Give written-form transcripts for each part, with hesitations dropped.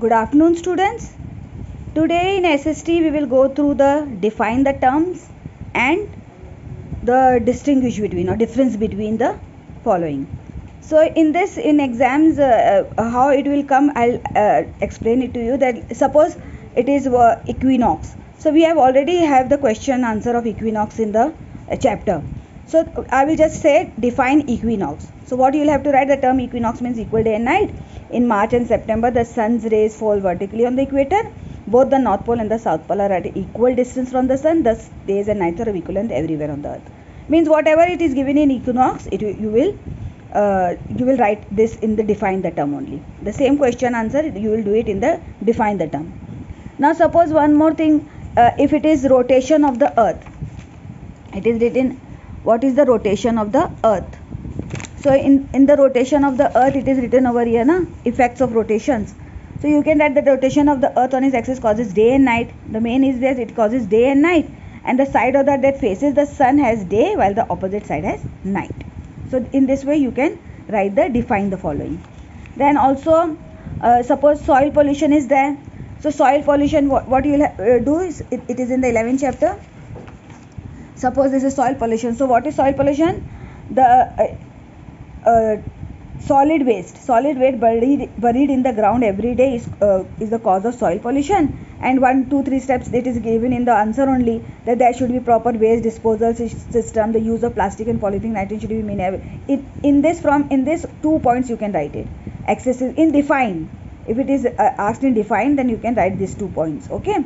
Good afternoon, students. Today in SST we will go through the define the terms and the distinguish between or difference between the following. So in exams how it will come, I'll explain it to you. That suppose it is equinox. So we have already have the question answer of equinox in the chapter. So I will just say define equinox. So what you will have to write, the term equinox means equal day and night. In March and September, the sun's rays fall vertically on the equator. Both the North Pole and the South Pole are at equal distance from the sun. Thus, days and nights are of equal length everywhere on the earth. Means whatever it is given in equinox, you will write this in the define the term only. The same question answer you will do it in the define the term. Now suppose one more thing, if it is rotation of the earth, it is written what is the rotation of the earth. So in the rotation of the earth, it is written over here, na, effects of rotations. So you can write the rotation of the earth on its axis causes day and night. The main is that it causes day and night, and the side of that faces the sun has day while the opposite side has night. So in this way you can write the define the following. Then also suppose soil pollution is there. So soil pollution, what you will do is it is in the 11th chapter. Suppose this is soil pollution. So what is soil pollution? The solid waste buried in the ground every day is the cause of soil pollution. And 1, 2, 3 steps it is given in the answer only, that there should be proper waste disposal system, the use of plastic and polythene item should be minimal. In this 2 points you can write it. Excessive in define. If it is asked in define, then you can write these 2 points. Okay,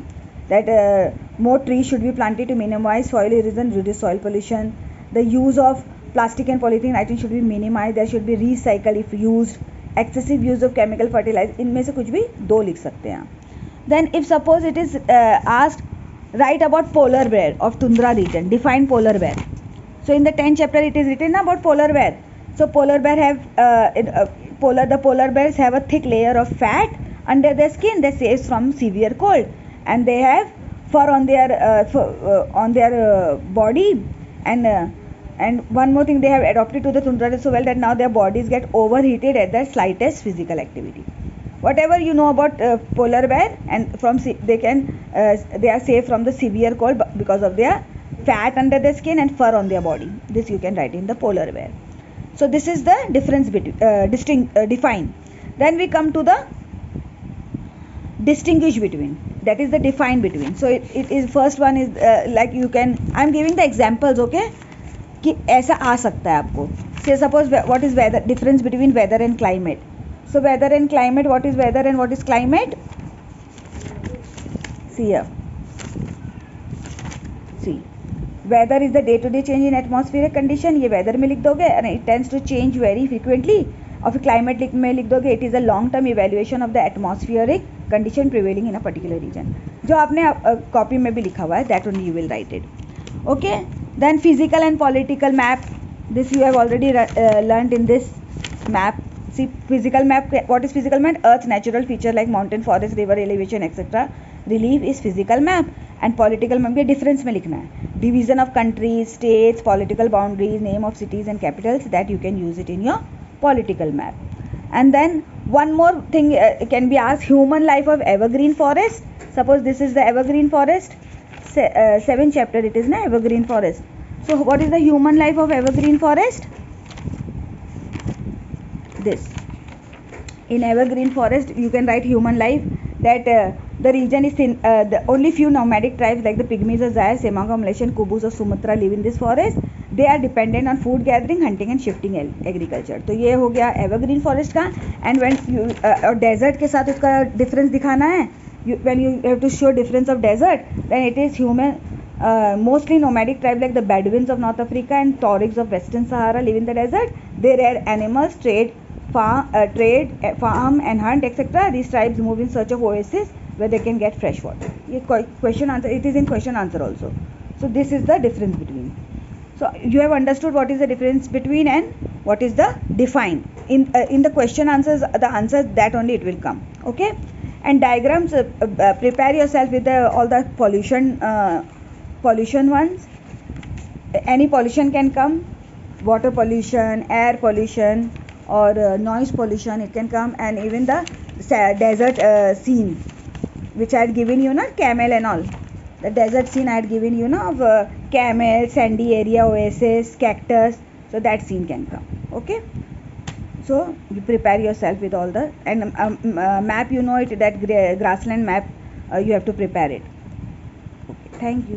that more trees should be planted to minimize soil erosion, reduce soil pollution. The use of plastic and polythene items should be minimized. There should be recycle if used. Excessive use of chemical fertilizer. इनमें से कुछ भी 2 लिख सकते हैं. Then if suppose it is asked, write about polar bear of tundra region. Define polar bear. So in the 10th chapter it is written about polar bear. So polar bear have the polar bears have a thick layer of fat under their skin that saves from severe cold, and they have fur on their body, and one more thing, they have adapted to the tundra so well that now their bodies get overheated at the slightest physical activity. Whatever you know about polar bear, and they are safe from the severe cold because of their fat under their skin and fur on their body. This you can write in the polar bear. So this is the difference between define. Then we come to the distinguish between. That is the define between. So it is first one is like you can. I am giving the examples. Okay. कि ऐसा आ सकता है आपको. Say suppose what is weather, difference between weather and climate. So weather and climate, what is weather and what is climate? See here. See, weather is the day to day change in atmospheric condition. ये weather में लिख दोगे, and it tends to change very frequently. और फिर climate में लिख दोगे, it is a long term evaluation of the atmospheric condition prevailing in a particular region. जो आपने copy में भी लिखा हुआ है, that only you will write it. Okay. Then physical and political map. This you have already learnt in this map. See, physical map. What is physical map? Earth's natural feature like mountain, forest, river, elevation, etc. Relief is physical map. And political map के difference में लिखना है. Division of countries, states, political boundaries, name of cities and capitals, that you can use it in your political map. And then one more thing can be asked, human life of evergreen forest. Suppose this is the evergreen forest. 7th chapter it is, na, evergreen forest. So what is the human life of evergreen forest? This. In evergreen forest you can write human life, that the region is thin, the only few nomadic tribes like the Pygmies of Zaire, Semanga, Malaysian Kubus of Sumatra live in this forest. They are dependent on food gathering, hunting and shifting agriculture. तो ये हो गया evergreen forest का. And when you और desert के साथ उसका difference दिखाना है, when you have to show difference of desert, then it is human. Mostly nomadic tribe like the Bedouins of North Africa and Tuaregs of Western Sahara live in the desert. They rear animals, trade, farm and hunt, etc. These tribes move in search of oases where they can get fresh water. Question answer. It is in question answer also. So this is the difference between. So you have understood what is the difference between and what is the define. In the question answers, the answers that only it will come. Okay. And diagrams, prepare yourself with all the pollution ones. Any pollution can come, water pollution, air pollution, or noise pollution, it can come, and even the desert scene which I had given you, na, camel and all. The desert scene I had given you, na, of camel, sandy area, oasis, cactus. So that scene can come. Okay. So you prepare yourself with all the, and map, you know it, that grassland map, you have to prepare it. Okay. Thank you.